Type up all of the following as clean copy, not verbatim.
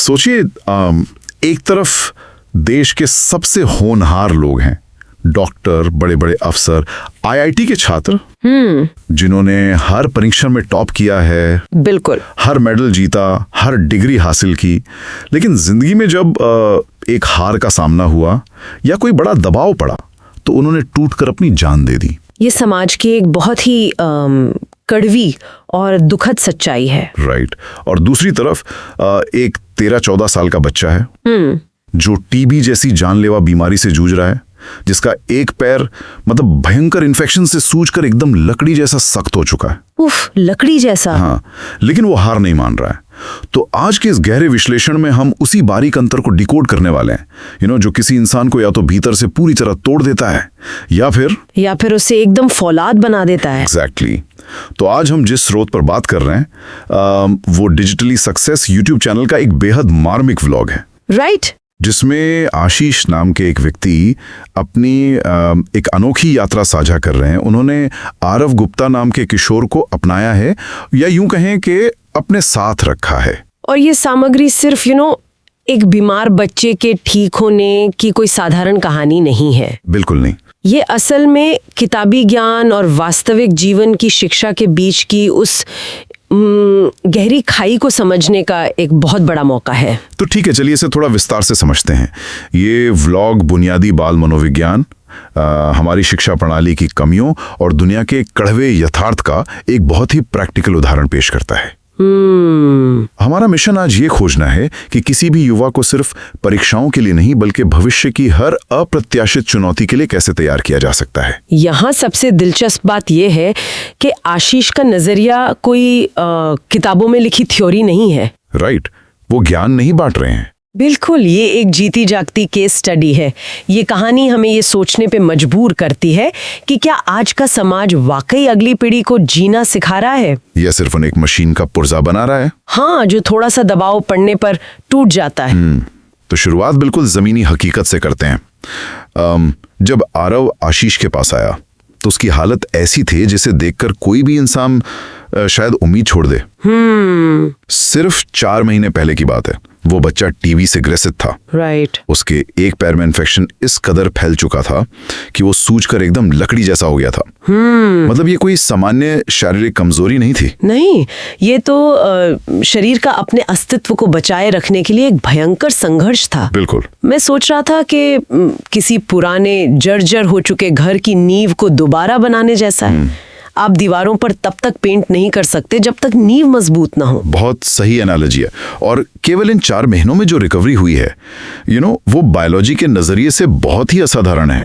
सोचिए, एक तरफ देश के सबसे होनहार लोग हैं, डॉक्टर, बड़े बड़े अफसर, आईआईटी के छात्र जिन्होंने हर परीक्षा में टॉप किया है, बिल्कुल, हर मेडल जीता, हर डिग्री हासिल की। लेकिन जिंदगी में जब एक हार का सामना हुआ या कोई बड़ा दबाव पड़ा तो उन्होंने टूटकर अपनी जान दे दी। ये समाज की एक बहुत ही कड़वी और दुखद सच्चाई है। राइट। और दूसरी तरफ एक 13-14 साल का बच्चा है जो टीबी जैसी जानलेवा बीमारी से जूझ रहा है, जिसका एक पैर मतलब भयंकर इन्फेक्शन से सूजकर एकदम लकड़ी जैसा सख्त हो चुका है। उफ, लकड़ी जैसा। हाँ, लेकिन वो हार नहीं मान रहा है। तो आज के इस गहरे विश्लेषण में हम उसी बारीक अंतर को डिकोड करने वाले हैं, जो किसी इंसान को या तो भीतर से पूरी तरह तोड़ देता है या फिर उसे एकदम फौलाद बना देता है। एग्जैक्टली। तो आज हम जिस स्रोत पर बात कर रहे हैं वो डिजिटली सक्सेस यूट्यूब चैनल का एक बेहद मार्मिक व्लॉग है। राइट। जिसमें आशीष नाम के एक व्यक्ति अपनी एक अनोखी यात्रा साझा कर रहे हैं। उन्होंने आरव गुप्ता नाम के किशोर को अपनाया है, या यूं कहें कि अपने साथ रखा है। और ये सामग्री सिर्फ एक बीमार बच्चे के ठीक होने की कोई साधारण कहानी नहीं है। बिल्कुल नहीं। ये असल में किताबी ज्ञान और वास्तविक जीवन की शिक्षा के बीच की उस गहरी खाई को समझने का एक बहुत बड़ा मौका है। तो ठीक है, चलिए इसे थोड़ा विस्तार से समझते हैं। ये व्लॉग बुनियादी बाल मनोविज्ञान, हमारी शिक्षा प्रणाली की कमियों और दुनिया के कड़वे यथार्थ का एक बहुत ही प्रैक्टिकल उदाहरण पेश करता है। हमारा मिशन आज ये खोजना है कि किसी भी युवा को सिर्फ परीक्षाओं के लिए नहीं बल्कि भविष्य की हर अप्रत्याशित चुनौती के लिए कैसे तैयार किया जा सकता है। यहाँ सबसे दिलचस्प बात यह है कि आशीष का नजरिया कोई किताबों में लिखी थ्योरी नहीं है। राइट। वो ज्ञान नहीं बांट रहे हैं। बिल्कुल, ये एक जीती जागती केस स्टडी है। ये कहानी हमें ये सोचने पे मजबूर करती है कि क्या आज का समाज वाकई अगली पीढ़ी को जीना सिखा रहा है या सिर्फ एक मशीन का पुर्जा बना रहा है। हाँ, जो थोड़ा सा दबाव पड़ने पर टूट जाता है। तो शुरुआत बिल्कुल जमीनी हकीकत से करते हैं। जब आरव आशीष के पास आया तो उसकी हालत ऐसी थी जिसे देखकर कोई भी इंसान शायद उम्मीद छोड़ दे। सिर्फ 4 महीने पहले की बात है। वो बच्चा टीबी से ग्रसित था। राइट। उसके एक पैर में इन्फेक्शन इस कदर फैल चुका था कि वो सूजकर एकदम लकड़ी जैसा हो गया था। मतलब ये कोई सामान्य शारीरिक कमजोरी नहीं थी। नहीं, ये तो शरीर का अपने अस्तित्व को बचाए रखने के लिए एक भयंकर संघर्ष था। बिल्कुल। मैं सोच रहा था कि किसी पुराने जर्जर हो चुके घर की नींव को दोबारा बनाने जैसा है। आप दीवारों पर तब तक पेंट नहीं कर सकते जब तक नींव मजबूत ना हो। बहुत सही एनालॉजी है। और केवल इन 4 महीनों में जो रिकवरी हुई है, वो बायोलॉजी के नजरिए से बहुत ही असाधारण है।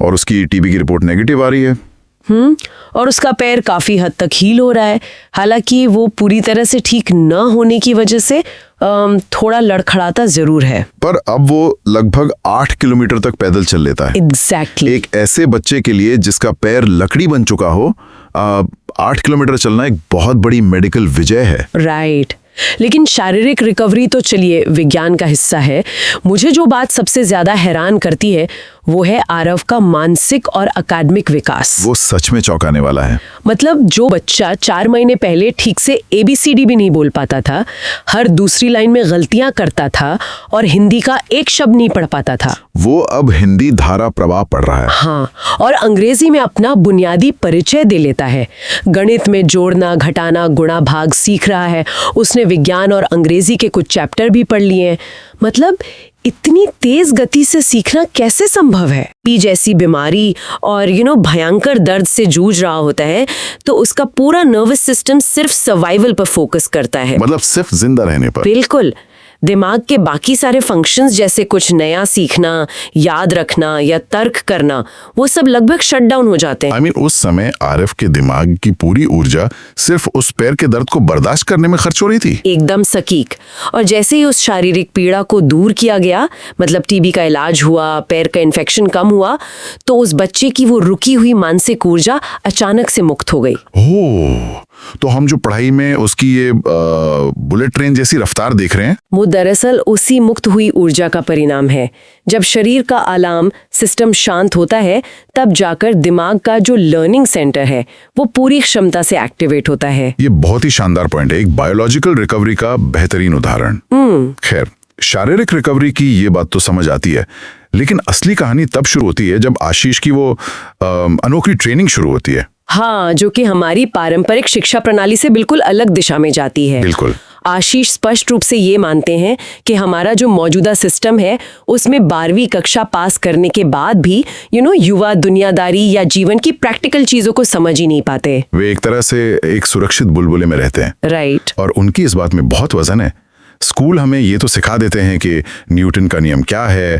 और उसकी टीबी की रिपोर्ट नेगेटिव आ रही है। और उसका पैर काफी हद तक हील हो रहा है। हालांकि वो पूरी तरह से ठीक न होने की वजह से थोड़ा लड़खड़ाता जरूर है। पर अब वो लगभग 8 किलोमीटर तक पैदल चल लेता है। एग्जैक्टली। एक ऐसे बच्चे के लिए जिसका पैर लकड़ी बन चुका हो, 8 किलोमीटर चलना एक बहुत बड़ी मेडिकल विजय है। राइट। लेकिन शारीरिक रिकवरी तो चलिए विज्ञान का हिस्सा है। मुझे जो बात सबसे ज्यादा हैरान करती है वो है आरव का मानसिक और अकादमिक विकास। वो सच में चौंकाने वाला है। मतलब जो बच्चा 4 महीने पहले ठीक से ABCD भी नहीं बोल पाता था, हर दूसरी लाइन में गलतियां करता था और हिंदी का एक शब्द नहीं पढ़ पाता था, वो अब हिंदी धारा प्रवाह पढ़ रहा है। हाँ, और अंग्रेजी में अपना बुनियादी परिचय दे लेता है। गणित में जोड़ना, घटाना, गुणा भाग सीख रहा है। उसने विज्ञान और अंग्रेजी के कुछ चैप्टर भी पढ़ लिए हैं। मतलब इतनी तेज गति से सीखना कैसे संभव है? पी जैसी बीमारी और भयंकर दर्द से जूझ रहा होता है तो उसका पूरा नर्वस सिस्टम सिर्फ सर्वाइवल पर फोकस करता है। मतलब सिर्फ जिंदा रहने पर। बिल्कुल। दिमाग के बाकी सारे फंक्शंस जैसे कुछ नया सीखना, याद रखना या तर्क करना, वो सब लगभग शट डाउन हो जाते हैं। उस समय आरव के दिमाग की पूरी ऊर्जा सिर्फ उस पैर के दर्द को बर्दाश्त करने में खर्च हो रही थी। एकदम सटीक। और जैसे ही उस शारीरिक पीड़ा को दूर किया गया, मतलब टीबी का इलाज हुआ, पैर का इन्फेक्शन कम हुआ, तो उस बच्चे की वो रुकी हुई मानसिक ऊर्जा अचानक से मुक्त हो गई। तो हम जो पढ़ाई में उसकी ये बुलेट ट्रेन जैसी रफ्तार देख रहे हैं, वो दरअसल उसी मुक्त हुई ऊर्जा का परिणाम है। जब शरीर का अलार्म सिस्टम शांत होता है, तब जाकर दिमाग का जो लर्निंग सेंटर है वो पूरी क्षमता से एक्टिवेट होता है। ये बहुत ही शानदार पॉइंट है, एक बायोलॉजिकल रिकवरी का बेहतरीन उदाहरण। खैर, शारीरिक रिकवरी की ये बात तो समझ आती है, लेकिन असली कहानी तब शुरू होती है जब आशीष की वो अनोखी ट्रेनिंग शुरू होती है। हाँ, जो कि हमारी पारंपरिक शिक्षा प्रणाली से बिल्कुल अलग दिशा में जाती है। बिल्कुल। आशीष स्पष्ट रूप से ये मानते हैं कि हमारा जो मौजूदा सिस्टम है उसमें 12वीं कक्षा पास करने के बाद भी युवा दुनियादारी या जीवन की प्रैक्टिकल चीजों को समझ ही नहीं पाते। वे एक तरह से एक सुरक्षित बुलबुले में रहते हैं। राइट। और उनकी इस बात में बहुत वजन है। स्कूल हमें ये तो सिखा देते हैं कि न्यूटन का नियम क्या है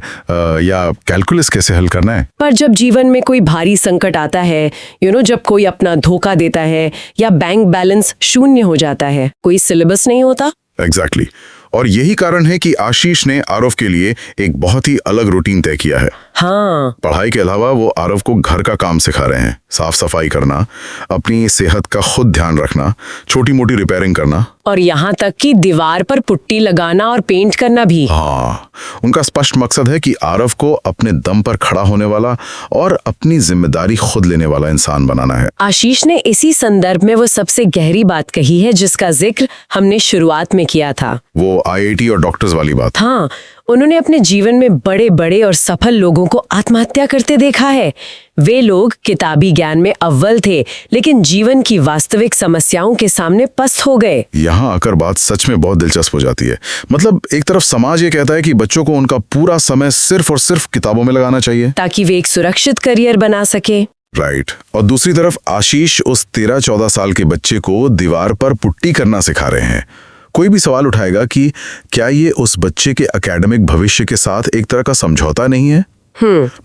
या कैलकुलस कैसे हल करना है, पर जब जीवन में कोई भारी संकट आता है, जब कोई अपना धोखा देता है या बैंक बैलेंस शून्य हो जाता है, कोई सिलेबस नहीं होता। एग्जैक्टली। और यही कारण है कि आशीष ने आरव के लिए एक बहुत ही अलग रूटीन तय किया है। हाँ। पढ़ाई के अलावा वो आरव को घर का काम सिखा रहे हैं, साफ सफाई करना, अपनी सेहत का खुद ध्यान रखना, छोटी मोटी रिपेयरिंग करना, और यहाँ तक कि दीवार पर पुट्टी लगाना और पेंट करना भी। हाँ, उनका स्पष्ट मकसद है कि आरव को अपने दम पर खड़ा होने वाला और अपनी जिम्मेदारी खुद लेने वाला इंसान बनाना है। आशीष ने इसी संदर्भ में वो सबसे गहरी बात कही है जिसका जिक्र हमने शुरुआत में किया था, वो IIT और डॉक्टर्स वाली बात। हाँ, उन्होंने अपने जीवन में बड़े बड़े और सफल लोगों को आत्महत्या करते देखा है। वे लोग किताबी ज्ञान में अव्वल थे, लेकिन जीवन की वास्तविक समस्याओं के सामने पस्त हो गए। यहाँ आकर बात सच में बहुत दिलचस्प हो जाती है। मतलब एक तरफ समाज ये कहता है कि बच्चों को उनका पूरा समय सिर्फ और सिर्फ किताबों में लगाना चाहिए ताकि वे एक सुरक्षित करियर बना सके। राइट। और दूसरी तरफ आशीष उस 13-14 साल के बच्चे को दीवार पर पुट्टी करना सिखा रहे हैं। कोई भी सवाल उठाएगा कि क्या ये उस बच्चे के एकेडमिक भविष्य के साथ एक तरह का समझौता नहीं है?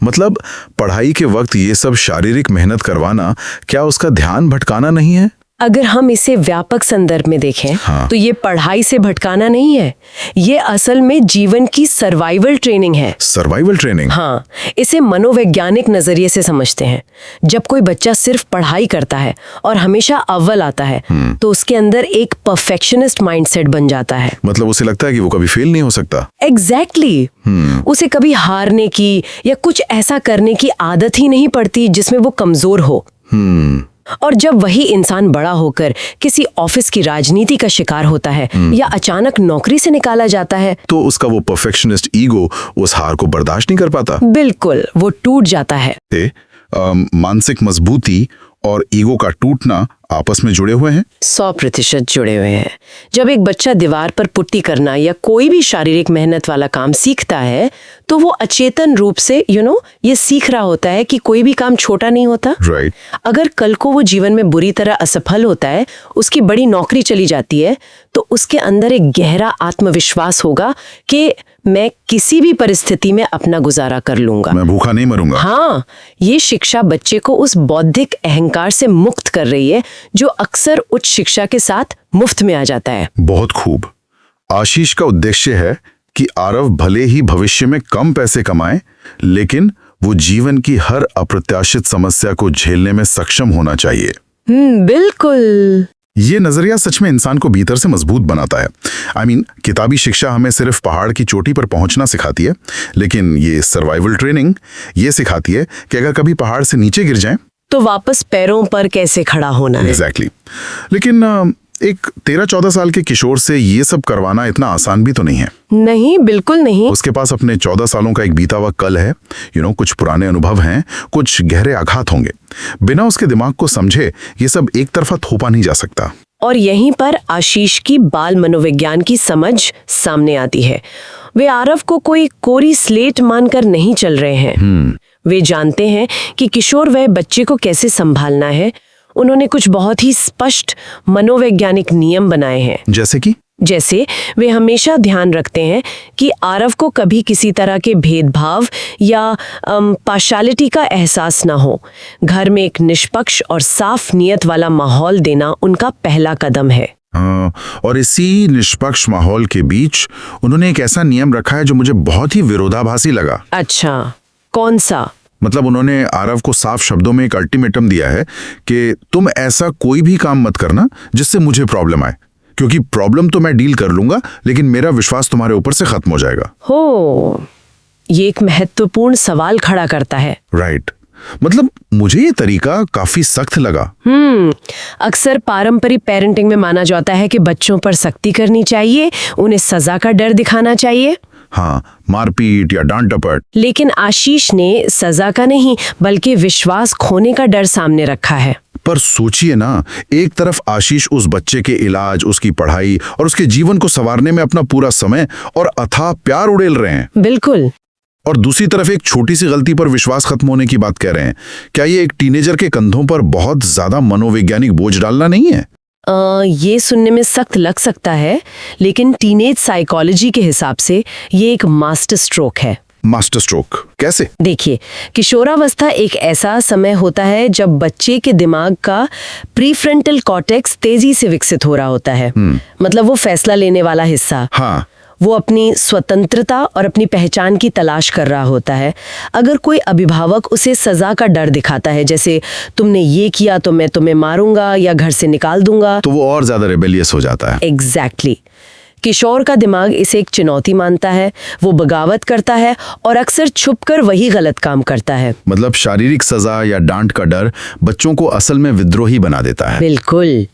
मतलब पढ़ाई के वक्त ये सब शारीरिक मेहनत करवाना क्या उसका ध्यान भटकाना नहीं है? अगर हम इसे व्यापक संदर्भ में देखें, हाँ। तो ये पढ़ाई से भटकाना नहीं है, ये असल में जीवन की सर्वाइवल ट्रेनिंग है। Survival training? हाँ, इसे मनोवैज्ञानिक नजरिए से समझते हैं। जब कोई बच्चा सिर्फ पढ़ाई करता है और हमेशा अव्वल आता है, तो उसके अंदर एक परफेक्शनिस्ट माइंडसेट बन जाता है। मतलब उसे लगता है कि वो कभी फेल नहीं हो सकता। एग्जैक्टली। उसे कभी हारने की या कुछ ऐसा करने की आदत ही नहीं पड़ती जिसमें वो कमजोर हो। और जब वही इंसान बड़ा होकर किसी ऑफिस की राजनीति का शिकार होता है या अचानक नौकरी से निकाला जाता है, तो उसका वो परफेक्शनिस्ट ईगो उस हार को बर्दाश्त नहीं कर पाता। बिल्कुल, वो टूट जाता है। मानसिक मजबूती और ईगो का टूटना आपस में जुड़े हुए हैं। 100% जुड़े हुए हैं। जब एक बच्चा दीवार पर पुट्टी करना या कोई भी शारीरिक मेहनत वाला काम सीखता है, तो वो अचेतन रूप से ये सीख रहा होता है कि कोई भी काम छोटा नहीं होता। राइट। अगर कल को वो जीवन में बुरी तरह असफल होता है, उसकी बड़ी नौकरी चली जाती है, तो उसके अंदर एक गहरा आत्मविश्वास होगा कि मैं किसी भी परिस्थिति में अपना गुजारा कर लूंगा, मैं भूखा नहीं मरूंगा। हाँ, ये शिक्षा बच्चे को उस बौद्धिक अहंकार से मुक्त कर रही है जो अक्सर उच्च शिक्षा के साथ मुफ्त में आ जाता है। बहुत खूब। आशीष का उद्देश्य है कि आरव भले ही भविष्य में कम पैसे कमाए, लेकिन वो जीवन की हर अप्रत्याशित समस्या को झेलने में सक्षम होना चाहिए। बिल्कुल। ये नजरिया सच में इंसान को भीतर से मजबूत बनाता है। किताबी शिक्षा हमें सिर्फ पहाड़ की चोटी पर पहुंचना सिखाती है, लेकिन ये सर्वाइवल ट्रेनिंग ये सिखाती है कि अगर कभी पहाड़ से नीचे गिर जाएं, तो वापस पैरों पर कैसे खड़ा होना है। एग्जैक्टली। लेकिन एक 13-14 साल के किशोर से ये सब करवाना इतना आसान भी तो नहीं है। नहीं, बिल्कुल नहीं। उसके पास अपने 14 सालों का एक बीता हुआ कल है, कुछ पुराने अनुभव हैं, कुछ गहरे आघात होंगे। बिना उसके दिमाग को समझे ये सब एक तरफा थोपा नहीं जा सकता। और यहीं पर आशीष की बाल मनोविज्ञान की समझ सामने आती है। वे आरव को कोई कोरी स्लेट मानकर नहीं चल रहे हैं। वे जानते हैं कि किशोर वह बच्चे को कैसे संभालना है। उन्होंने कुछ बहुत ही स्पष्ट मनोवैज्ञानिक नियम बनाए हैं। जैसे वे हमेशा ध्यान रखते हैं कि आरव को कभी किसी तरह के भेदभाव या पार्शियलिटी का एहसास ना हो। घर में एक निष्पक्ष और साफ नियत वाला माहौल देना उनका पहला कदम है। और इसी निष्पक्ष माहौल के बीच उन्होंने एक ऐसा नियम रखा है जो मुझे बहुत ही विरोधाभासी लगा। अच्छा, कौन सा? मतलब उन्होंने आरव को साफ शब्दों में एक अल्टीमेटम दिया है कि तुम ऐसा कोई भी काम मत करना जिससे मुझे प्रॉब्लम आए, क्योंकि प्रॉब्लम तो मैं डील कर लूंगा, लेकिन मेरा विश्वास तुम्हारे ऊपर से खत्म हो जाएगा। हो, ये एक महत्वपूर्ण सवाल खड़ा करता है। राइट। मतलब मुझे ये तरीका काफी सख्त लगा। अक्सर पारंपरिक पेरेंटिंग में माना जाता है कि बच्चों पर सख्ती करनी चाहिए, उन्हें सजा का डर दिखाना चाहिए। हाँ, मारपीट या डांट डपट। लेकिन आशीष ने सजा का नहीं बल्कि विश्वास खोने का डर सामने रखा है। पर सोचिए ना, एक तरफ आशीष उस बच्चे के इलाज, उसकी पढ़ाई और उसके जीवन को संवारने में अपना पूरा समय और अथाह प्यार उड़ेल रहे हैं। बिल्कुल। और दूसरी तरफ एक छोटी सी गलती पर विश्वास खत्म होने की बात कह रहे हैं। क्या ये एक टीनेजर के कंधों पर बहुत ज्यादा मनोवैज्ञानिक बोझ डालना नहीं है? ये सुनने में सख्त लग सकता है, लेकिन टीनेज साइकोलॉजी के हिसाब से ये एक मास्टर स्ट्रोक है। मास्टर स्ट्रोक कैसे? देखिए, किशोरावस्था एक ऐसा समय होता है जब बच्चे के दिमाग का प्रीफ्रंटल कॉर्टेक्स तेजी से विकसित हो रहा होता है। मतलब वो फैसला लेने वाला हिस्सा। हाँ। वो अपनी स्वतंत्रता और अपनी पहचान की तलाश कर रहा होता है। अगर कोई अभिभावक उसे सजा का डर दिखाता है, जैसे तुमने ये किया तो मैं तुम्हें मारूंगा या घर से निकाल दूंगा, तो वो और ज्यादा रेबेलियस हो जाता है। एग्जैक्टली। किशोर का दिमाग इसे एक चुनौती मानता है, वो बगावत करता है और अक्सर छुपकर वही गलत काम करता है। मतलब शारीरिक सजा या डांट का डर बच्चों को असल में विद्रोही बना देता है। बिल्कुल।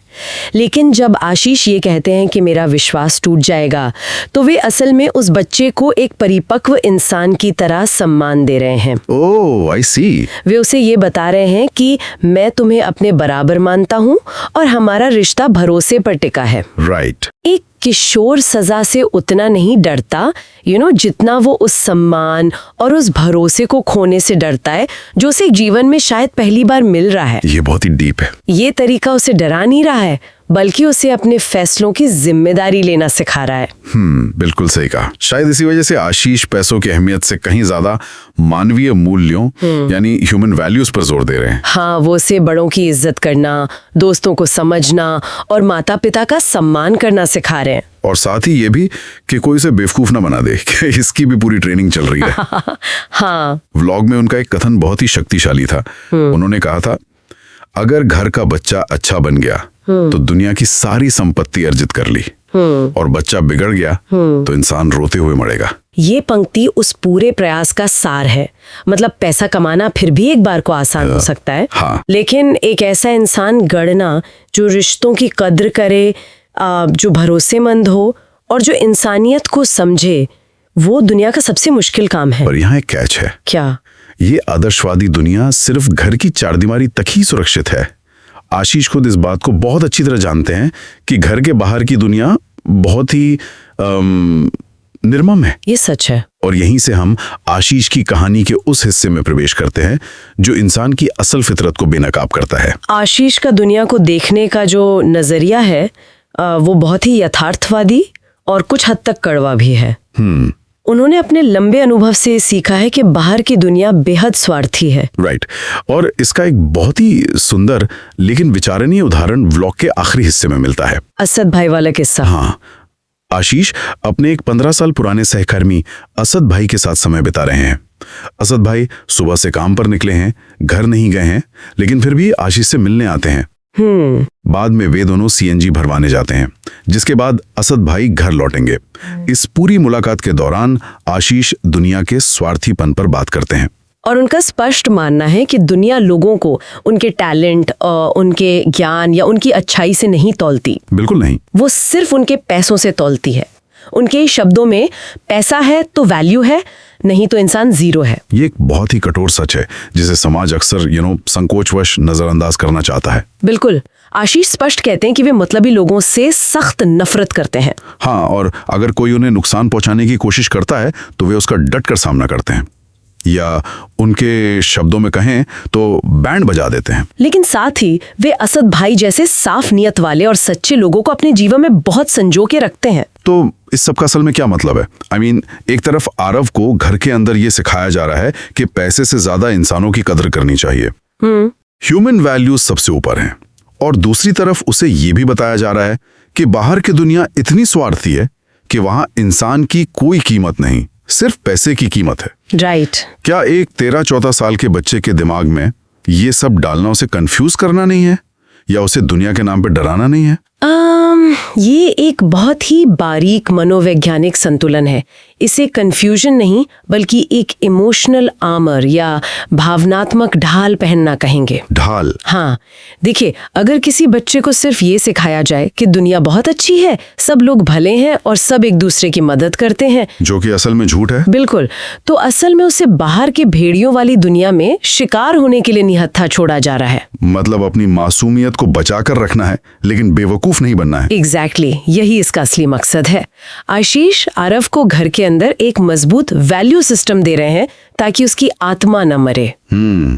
लेकिन जब आशीष ये कहते हैं कि मेरा विश्वास टूट जाएगा, तो वे असल में उस बच्चे को एक परिपक्व इंसान की तरह सम्मान दे रहे हैं। ओह, आई सी। वे उसे ये बता रहे हैं कि मैं तुम्हें अपने बराबर मानता हूँ और हमारा रिश्ता भरोसे पर टिका है। राइट। एक किशोर सजा से उतना नहीं डरता, जितना वो उस सम्मान और उस भरोसे को खोने से डरता है जो उसे जीवन में शायद पहली बार मिल रहा है। ये बहुत ही डीप है। ये तरीका उसे डरा नहीं रहा है, बल्कि उसे अपने फैसलों की जिम्मेदारी लेना सिखा रहा है। बिल्कुल सही कहा। शायद इसी वजह से आशीष पैसों की अहमियत से कहीं ज्यादा मानवीय मूल्यों यानी ह्यूमन वैल्यूज पर जोर दे रहे हैं। हाँ, वो उसे बड़ों की इज्जत करना, दोस्तों को समझना और माता पिता का सम्मान करना सिखा रहे हैं। और साथ ही ये भी कि कोई उसे बेवकूफ ना बना दे कि इसकी भी पूरी ट्रेनिंग चल रही है। हाँ। व्लॉग में उनका एक कथन बहुत ही शक्तिशाली था। उन्होंने कहा था, अगर घर का बच्चा अच्छा बन गया तो दुनिया की सारी संपत्ति अर्जित कर ली, और बच्चा बिगड़ गया तो इंसान रोते हुए मरेगा। ये पंक्ति उस पूरे प्रयास का सार है। मतलब पैसा कमाना फिर भी एक बार को आसान हो सकता है। हाँ। लेकिन एक ऐसा इंसान गढ़ना जो रिश्तों की कद्र करे, जो भरोसेमंद हो और जो इंसानियत को समझे, वो दुनिया का सबसे मुश्किल काम है। पर यहाँ एक कैच है। क्या? ये आदर्शवादी दुनिया सिर्फ घर की चारदीवारी तक ही सुरक्षित है। आशीष खुद इस बात को बहुत अच्छी तरह जानते हैं कि घर के बाहर की दुनिया बहुत ही निर्मम है। ये सच है। और यहीं से हम आशीष की कहानी के उस हिस्से में प्रवेश करते हैं जो इंसान की असल फितरत को बेनकाब करता है। आशीष का दुनिया को देखने का जो नजरिया है वो बहुत ही यथार्थवादी और कुछ हद तक कड़वा भी है। उन्होंने अपने लंबे अनुभव से सीखा है कि बाहर की दुनिया बेहद स्वार्थी है। राइट। और इसका एक बहुत ही सुंदर लेकिन विचारणीय उदाहरण व्लॉग के आखिरी हिस्से में मिलता है। असद भाई वाला किस्सा। हाँ, आशीष अपने एक 15 साल पुराने सहकर्मी असद भाई के साथ समय बिता रहे हैं। असद भाई सुबह से काम पर निकले हैं, घर नहीं गए हैं, लेकिन फिर भी आशीष से मिलने आते हैं। बाद में वे दोनों सीएनजी भरवाने जाते हैं, जिसके बाद असद भाई घर लौटेंगे। इस पूरी मुलाकात के दौरान आशीष दुनिया के स्वार्थीपन पर बात करते हैं और उनका स्पष्ट मानना है कि दुनिया लोगों को उनके टैलेंट, उनके ज्ञान या उनकी अच्छाई से नहीं तौलती। बिल्कुल नहीं। वो सिर्फ उनके पैसों से तौलती है। उनके शब्दों में पैसा है तो वैल्यू है, नहीं तो इंसान जीरो है। ये एक बहुत ही कठोर सच है जिसे समाज अक्सर संकोचवश नजरअंदाज करना चाहता है। बिल्कुल। आशीष स्पष्ट कहते हैं कि वे मतलबी लोगों से सख्त नफरत करते हैं। हाँ, और अगर कोई उन्हें नुकसान पहुंचाने की कोशिश करता है तो वे उसका डटकर सामना करते हैं, या उनके शब्दों में कहें तो बैंड बजा देते हैं। लेकिन साथ ही वे असद भाई जैसे साफ नियत वाले और सच्चे लोगों को अपने जीवन में बहुत संजो के रखते हैं। तो इस सब का असल में क्या मतलब है? I mean, एक तरफ आरव को घर के अंदर ये सिखाया जा रहा है कि पैसे से ज्यादा इंसानों की कदर करनी चाहिए, ह्यूमन वैल्यूज सबसे ऊपर हैं, और दूसरी तरफ उसे ये भी बताया जा रहा है कि बाहर की दुनिया इतनी स्वार्थी है कि वहां इंसान की कोई कीमत नहीं, सिर्फ पैसे की कीमत है। राइट। क्या एक 13-14 साल के बच्चे के दिमाग में ये सब डालना उसे कंफ्यूज करना नहीं है, या उसे दुनिया के नाम पे डराना नहीं है? ये एक बहुत ही बारीक मनोवैज्ञानिक संतुलन है। इसे कंफ्यूजन नहीं बल्कि एक इमोशनल आर्मर या भावनात्मक ढाल पहनना कहेंगे। ढाल? हाँ, देखिए, अगर किसी बच्चे को सिर्फ ये सिखाया जाए कि दुनिया बहुत अच्छी है, सब लोग भले हैं और सब एक दूसरे की मदद करते हैं, जो कि असल में झूठ है। बिल्कुल, तो असल में उसे बाहर के भेड़ियों वाली दुनिया में शिकार होने के लिए निहत्था छोड़ा जा रहा है। मतलब अपनी मासूमियत को बचा कर रखना है, लेकिन बेवकूफ नहीं बनना है। एग्जैक्टली, यही इसका असली मकसद है। आशीष आरव को घर के अंदर एक मजबूत वैल्यू सिस्टम दे रहे हैं ताकि उसकी आत्मा न मरे।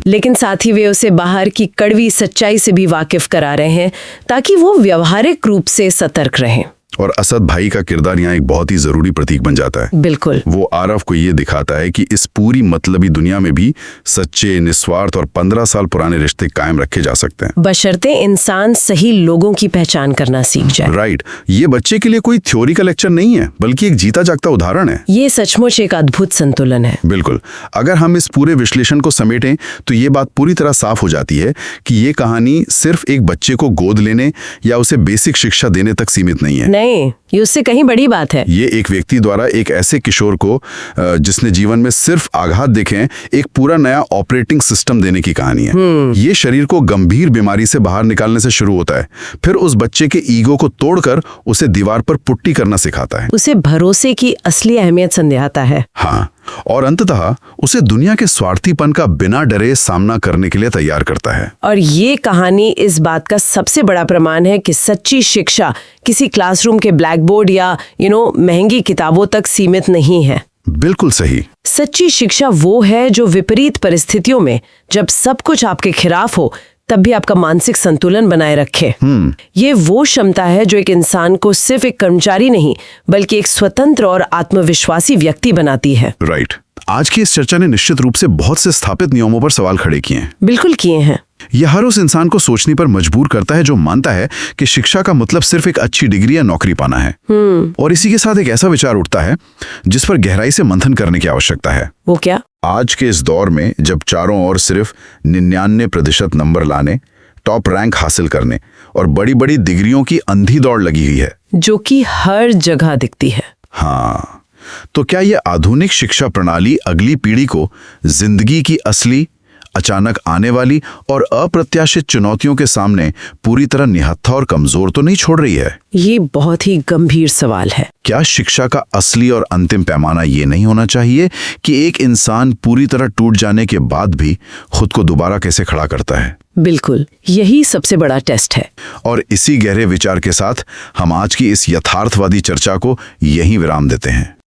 लेकिन साथ ही वे उसे बाहर की कड़वी सच्चाई से भी वाकिफ करा रहे हैं ताकि वो व्यवहारिक रूप से सतर्क रहें। और असद भाई का किरदार यहाँ एक बहुत ही जरूरी प्रतीक बन जाता है। बिल्कुल। वो आरव को ये दिखाता है कि इस पूरी मतलबी दुनिया में भी सच्चे, निस्वार्थ और 15 साल पुराने रिश्ते कायम रखे जा सकते हैं, बशर्ते इंसान सही लोगों की पहचान करना सीख जाए। राइट। ये बच्चे के लिए कोई थ्योरी का लेक्चर नहीं है, बल्कि एक जीता जागता उदाहरण है। ये सचमुच एक अद्भुत संतुलन है। बिल्कुल। अगर हम इस पूरे विश्लेषण को समेटें तो ये बात पूरी तरह साफ हो जाती है कि ये कहानी सिर्फ एक बच्चे को गोद लेने या उसे बेसिक शिक्षा देने तक सीमित नहीं है। नहीं, ये उससे कहीं बड़ी बात है। ये एक व्यक्ति द्वारा एक ऐसे किशोर को जिसने जीवन में सिर्फ आघात देखे हैं, एक पूरा नया ऑपरेटिंग सिस्टम देने की कहानी है। ये शरीर को गंभीर बीमारी से बाहर निकालने से शुरू होता है, फिर उस बच्चे के ईगो को तोड़कर उसे दीवार पर पुट्टी करना सिखाता है, उसे भरोसे की असली अहमियत समझाता है। हाँ, और अंततः उसे दुनिया के स्वार्थीपन का बिना डरे सामना करने के लिए तैयार करता है। और ये कहानी इस बात का सबसे बड़ा प्रमाण है कि सच्ची शिक्षा किसी क्लासरूम के ब्लैक बोर्ड या महंगी किताबों तक सीमित नहीं है। बिल्कुल सही। सच्ची शिक्षा वो है जो विपरीत परिस्थितियों में, जब सब कुछ आपके खिलाफ हो, तब भी आपका मानसिक संतुलन बनाए रखे। ये वो क्षमता है जो एक इंसान को सिर्फ एक कर्मचारी नहीं बल्कि एक स्वतंत्र और आत्मविश्वासी व्यक्ति बनाती है। राइट। आज की इस चर्चा ने निश्चित रूप से बहुत से स्थापित नियमों पर सवाल खड़े किए हैं। बिल्कुल किए हैं। यह हर उस इंसान को सोचने पर मजबूर करता है जो मानता है कि शिक्षा का मतलब सिर्फ एक अच्छी डिग्री या नौकरी पाना है। और इसी के साथ एक ऐसा विचार उठता है जिस पर गहराई से मंथन करने की आवश्यकता है। वो क्या? आज के इस दौर में जब चारों ओर सिर्फ 99% नंबर लाने, टॉप रैंक हासिल करने और बड़ी बड़ी डिग्रियों की अंधी दौड़ लगी हुई है, जो कि हर जगह दिखती है। हाँ, तो क्या यह आधुनिक शिक्षा प्रणाली अगली पीढ़ी को जिंदगी की असली, अचानक आने वाली और अप्रत्याशित चुनौतियों के सामने पूरी तरह निहत्था और कमजोर तो नहीं छोड़ रही है? ये बहुत ही गंभीर सवाल है। क्या शिक्षा का असली और अंतिम पैमाना ये नहीं होना चाहिए कि एक इंसान पूरी तरह टूट जाने के बाद भी खुद को दोबारा कैसे खड़ा करता है? बिल्कुल, यही सबसे बड़ा टेस्ट है। और इसी गहरे विचार के साथ हम आज की इस यथार्थवादी चर्चा को यहीं विराम देते हैं।